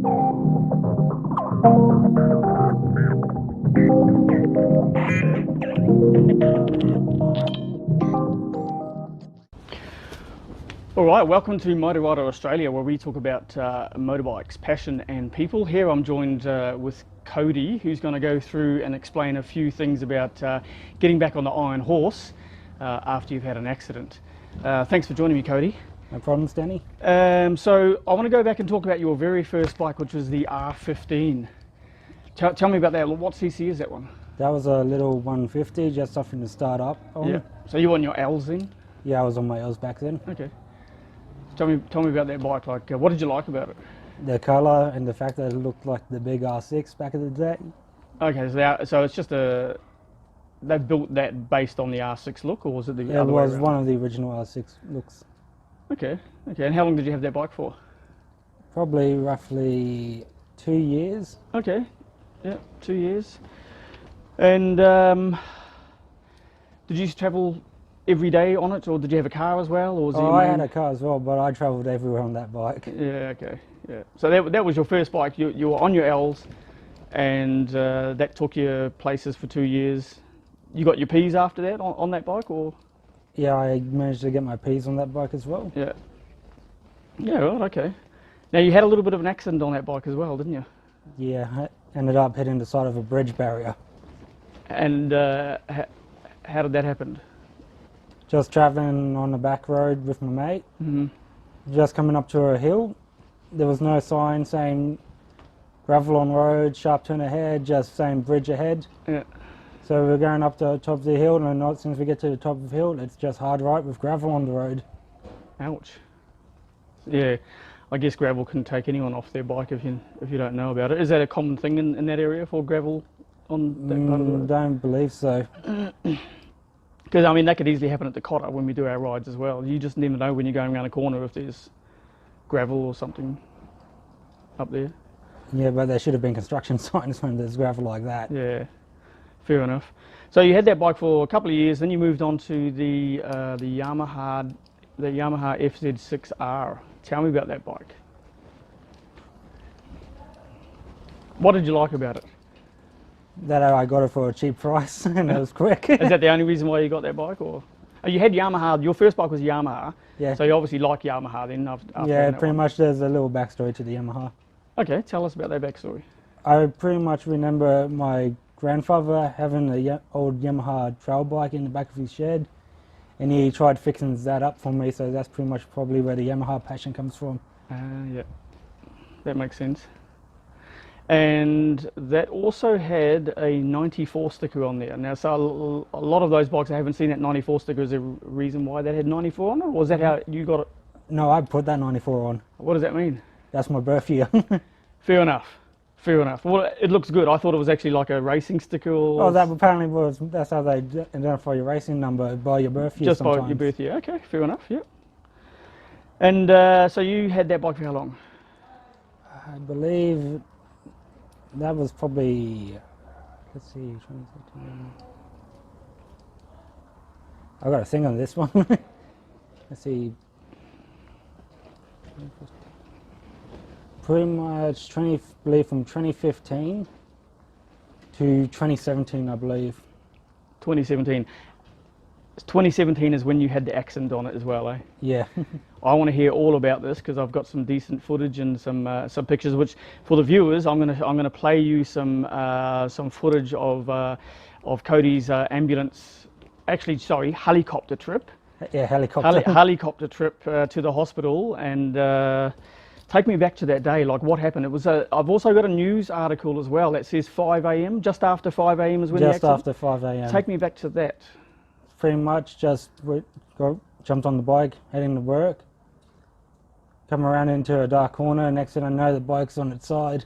All right, welcome to Motor Rider Australia, where we talk about motorbikes, passion and people. Here I'm joined with Cody, who's going to go through and explain a few things about getting back on the Iron Horse after you've had an accident. Thanks for joining me, Cody. No problems, Danny. So I want to go back and talk about your very first bike, which was the R15. Tell me about that. What CC is that one? That was a little 150, just something to start up on. Yeah. So you were on your L's then? Yeah, I was on my L's back then. Okay. Tell me about that bike. Like, what did you like about it? The colour and the fact that it looked like the big R6 back in the day. Okay, so it's just they built that based on the R6 look, or was it the Yeah, it other way was around? one of the original R6 looks. Okay. And how long did you have that bike for? Probably roughly 2 years. Okay. Yeah, 2 years. And did you travel every day on it, or did you have a car as well, or was it I had a car as well, but I travelled everywhere on that bike. Yeah. Okay. Yeah. So that was your first bike. You were on your L's, and that took you places for 2 years. You got your P's after that on that bike, or? Yeah, I managed to get my P's on that bike as well. Yeah. Yeah. Right. Okay. Now you had a little bit of an accident on that bike as well, didn't you? Yeah, I ended up hitting the side of a bridge barrier. And how did that happen? Just travelling on the back road with my mate. Just coming up to a hill. There was no sign saying gravel on road, sharp turn ahead, just saying bridge ahead. Yeah. So we're going up to the top of the hill, and as soon as we get to the top of the hill, it's just hard right with gravel on the road. Ouch. Yeah, I guess gravel can take anyone off their bike if you don't know about it. Is that a common thing in that area for gravel on that part of the road? Don't believe so. Because I mean that could easily happen at the Cotter when we do our rides as well. You just never know when you're going around a corner if there's gravel or something up there. Yeah, but there should have been construction signs when there's gravel like that. Yeah, fair enough. So you had that bike for a couple of years, then you moved on to the Yamaha FZ6R. Tell me about that bike. What did you like about it? That I got it for a cheap price and it was quick. Is that the only reason why you got that bike, or you had Yamaha? Your first bike was Yamaha. Yeah. So you obviously like Yamaha then. After Yeah, that pretty one. much. There's a little backstory to the Yamaha. Okay, tell us about that backstory. I pretty much remember my grandfather having an old Yamaha trail bike in the back of his shed, and he tried fixing that up for me. So that's pretty much probably where the Yamaha passion comes from. Yeah, that makes sense. And that also had a 94 sticker on there. Now, so a lot of those bikes, I haven't seen that 94 sticker. Is there a reason why that had 94 on it, or was that how you got it? No, I put that 94 on. What does that mean? That's my birth year. Fair enough. Fair enough. Well, it looks good. I thought it was actually like a racing sticker. Or Oh, that apparently was. That's how they identify your racing number, by your birth year. just sometimes. by your birth year. Okay, fair enough. Yep. And so you had that bike for how long? I believe that was probably. Let's see, 2013. I got a thing on this one. Let's see. Pretty much believe from 2015 to 2017, I believe. 2017. 2017 is when you had the accident on it as well, eh? Yeah. I want to hear all about this because I've got some decent footage and some pictures. Which, for the viewers, I'm gonna play you some footage of Cody's ambulance. Actually, sorry, helicopter trip. Yeah, helicopter. Helicopter trip to the hospital, and take me back to that day. Like, what happened? It was. I've also got a news article as well that says 5 a.m. Just after 5 a.m. is when the Just accident. after 5 a.m. Take me back to that. Pretty much just jumped on the bike, heading to work. Come around into a dark corner, next thing I know the bike's on its side.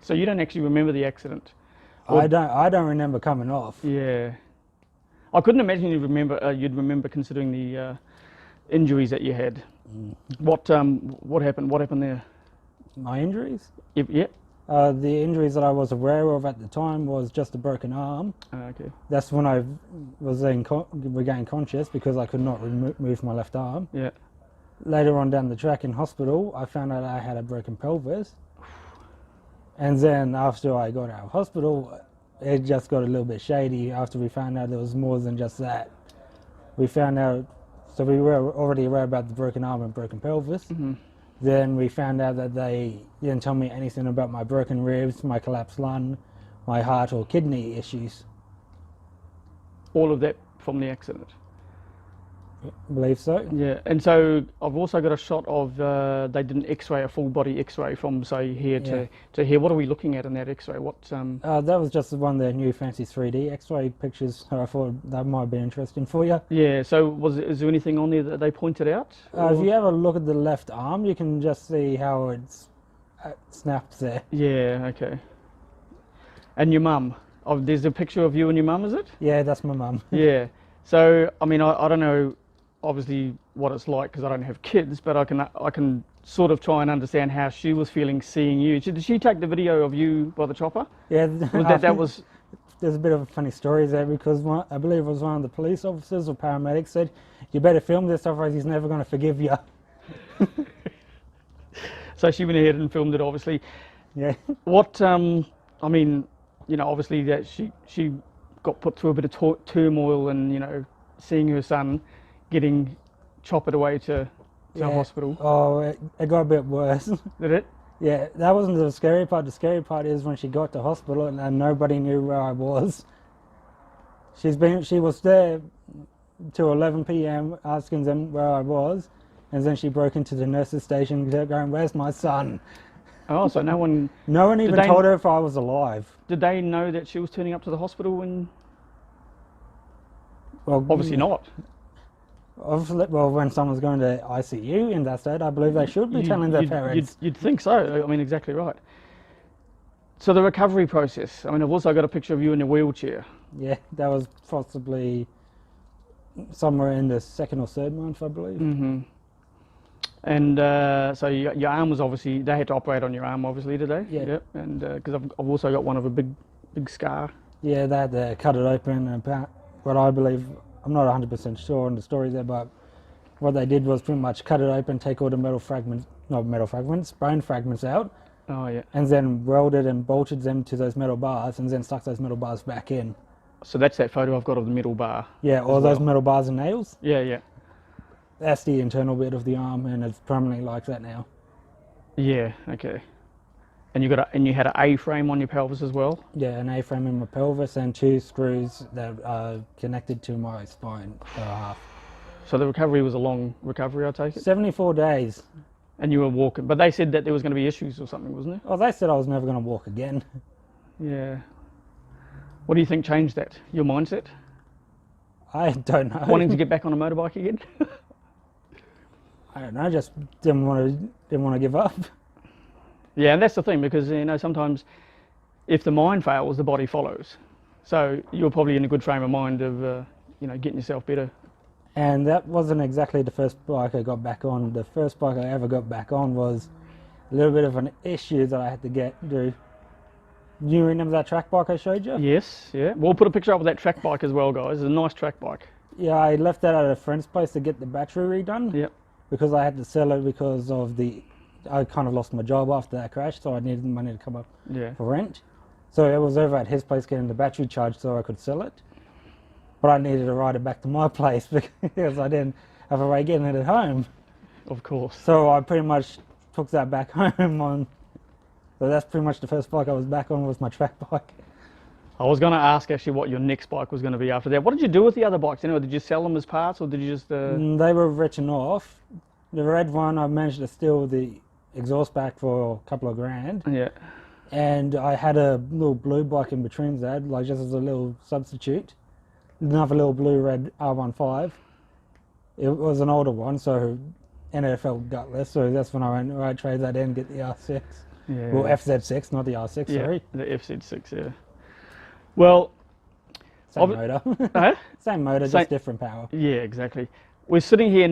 So you don't actually remember the accident? I don't remember coming off. Yeah. I couldn't imagine you'd remember considering the injuries that you had. What happened? What happened there? My injuries? Yeah. The injuries that I was aware of at the time was just a broken arm. Okay. That's when I was regained conscious because I could not move my left arm. Yeah. Later on down the track in hospital, I found out I had a broken pelvis. And then after I got out of hospital, it just got a little bit shady after we found out there was more than just that. We found out, so we were already aware about the broken arm and broken pelvis. Then we found out that they didn't tell me anything about my broken ribs, my collapsed lung, my heart or kidney issues. All of that from the accident? I believe so. Yeah, and so I've also got a shot of they did an X-ray, a full body X-ray from say here to here. What are we looking at in that X-ray? What? That was just one of their new fancy 3D X-ray pictures. I thought that might be interesting for you. Yeah. So is there anything on there that they pointed out? If you have a look at the left arm, you can just see how it snaps there. Yeah. Okay. And your mum? Oh, there's a picture of you and your mum, is it? Yeah, that's my mum. Yeah. So I mean, I don't know. Obviously what it's like because I don't have kids, but I can sort of try and understand how she was feeling seeing you. Did she take the video of you by the chopper? Yeah, that was. There's a bit of a funny story there because I believe it was one of the police officers or paramedics said, "You better film this, otherwise he's never going to forgive you." So she went ahead and filmed it, obviously. Yeah. What I mean, you know, obviously that she got put through a bit of turmoil and seeing her son getting choppered away to hospital. Oh, it got a bit worse. Did it? Yeah, that wasn't the scary part. The scary part is when she got to hospital and nobody knew where I was. She was there till 11 p.m. asking them where I was, and then she broke into the nurse's station and kept going, "Where's my son?" Oh, so no one even told her if I was alive. Did they know that she was turning up to the hospital when? Well, obviously not. Obviously, well, when someone's going to ICU in that state, I believe they should be telling their parents. You'd think so. I mean, exactly right. So the recovery process. I mean, I've also got a picture of you in a wheelchair. Yeah, that was possibly somewhere in the 2nd or 3rd month, I believe. Mm-hmm. And so your arm was obviously, they had to operate on your arm, obviously, did they? Yeah. Yep. And because I've also got one of a big scar. Yeah, they had to cut it open, and what I believe, I'm not 100% sure on the story there, but what they did was pretty much cut it open, take all the bone fragments out. Oh, yeah. And then welded and bolted them to those metal bars, and then stuck those metal bars back in. So that's that photo I've got of the metal bar. Yeah, all those metal bars and nails. Yeah, yeah. That's the internal bit of the arm, and it's permanently like that now. Yeah, okay. And you had an A-frame on your pelvis as well? Yeah, an A-frame in my pelvis and 2 screws that are connected to my spine half. So the recovery was a long recovery, I take it? 74 days. And you were walking, but they said that there was going to be issues or something, wasn't there? Oh, they said I was never going to walk again. Yeah. What do you think changed that? Your mindset? I don't know. Wanting to get back on a motorbike again? I don't know, just didn't want to give up. Yeah, and that's the thing, because sometimes if the mind fails, the body follows. So you're probably in a good frame of mind of getting yourself better. And that wasn't exactly the first bike I got back on. The first bike I ever got back on was a little bit of an issue that I had to get through. You remember that track bike I showed you? Yes, yeah. We'll put a picture up of that track bike as well, guys. It's a nice track bike. Yeah, I left that at a friend's place to get the battery redone. Yep. Because I had to sell it because of I kind of lost my job after that crash, so I needed money to come up for rent. So it was over at his place getting the battery charged so I could sell it. But I needed to ride it back to my place because I didn't have a way getting it at home. Of course. So I pretty much took that back home on. So that's pretty much the first bike I was back on was my track bike. I was going to ask actually what your next bike was going to be after that. What did you do with the other bikes? Did you sell them as parts or did you just... They were written off. The red one, I managed to steal the exhaust back for a couple of grand. Yeah. And I had a little blue bike in between that, like just as a little substitute. Another little blue-red R15. It was an older one, and it felt gutless, so that's when I went, right, trade that in, get the R6. Yeah. Well, FZ6, not the R6, Yeah, sorry. the FZ6, yeah. Well, Same Ob- motor. huh? Same motor, Same- just different power. Yeah, exactly. We're sitting here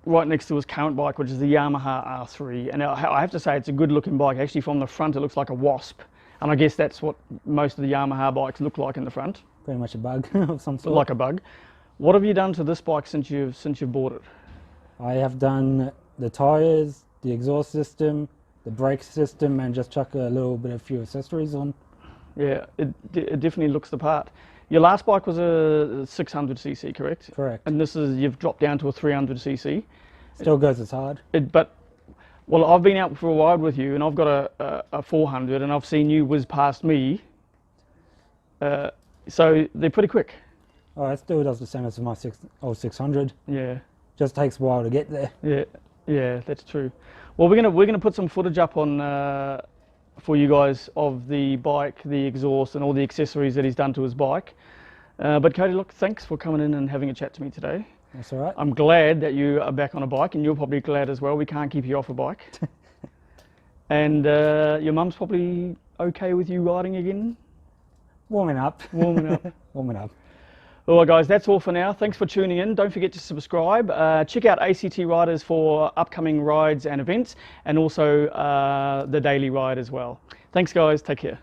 right next to his current bike, which is the Yamaha R3, and I have to say it's a good-looking bike. Actually, from the front, it looks like a wasp, and I guess that's what most of the Yamaha bikes look like in the front, Pretty much a bug of some sort. like a bug. What have you done to this bike since you've bought it? I have done the tyres, the exhaust system, the brake system, and just chuck a little bit of few accessories on. Yeah, it definitely looks the part. Your last bike was a 600cc, correct? Correct. And you've dropped down to a 300cc. Still goes as hard. Well, I've been out for a ride with you, and I've got a 400, and I've seen you whiz past me. So they're pretty quick. Oh, it still does the same as my 600. Yeah, Just takes a while to get there. yeah, that's true. Well, we're gonna put some footage up on for you guys of the bike, the exhaust, and all the accessories that he's done to his bike. But Cody, look, thanks for coming in and having a chat to me today. That's all right. I'm glad that you are back on a bike, and you're probably glad as well. We can't keep you off a bike. And your mum's probably okay with you riding again? Warming up. Warming up. Warming up. All right, guys, that's all for now. Thanks for tuning in. Don't forget to subscribe. Check out ACT Riders for upcoming rides and events, and also the daily ride as well. Thanks, guys. Take care.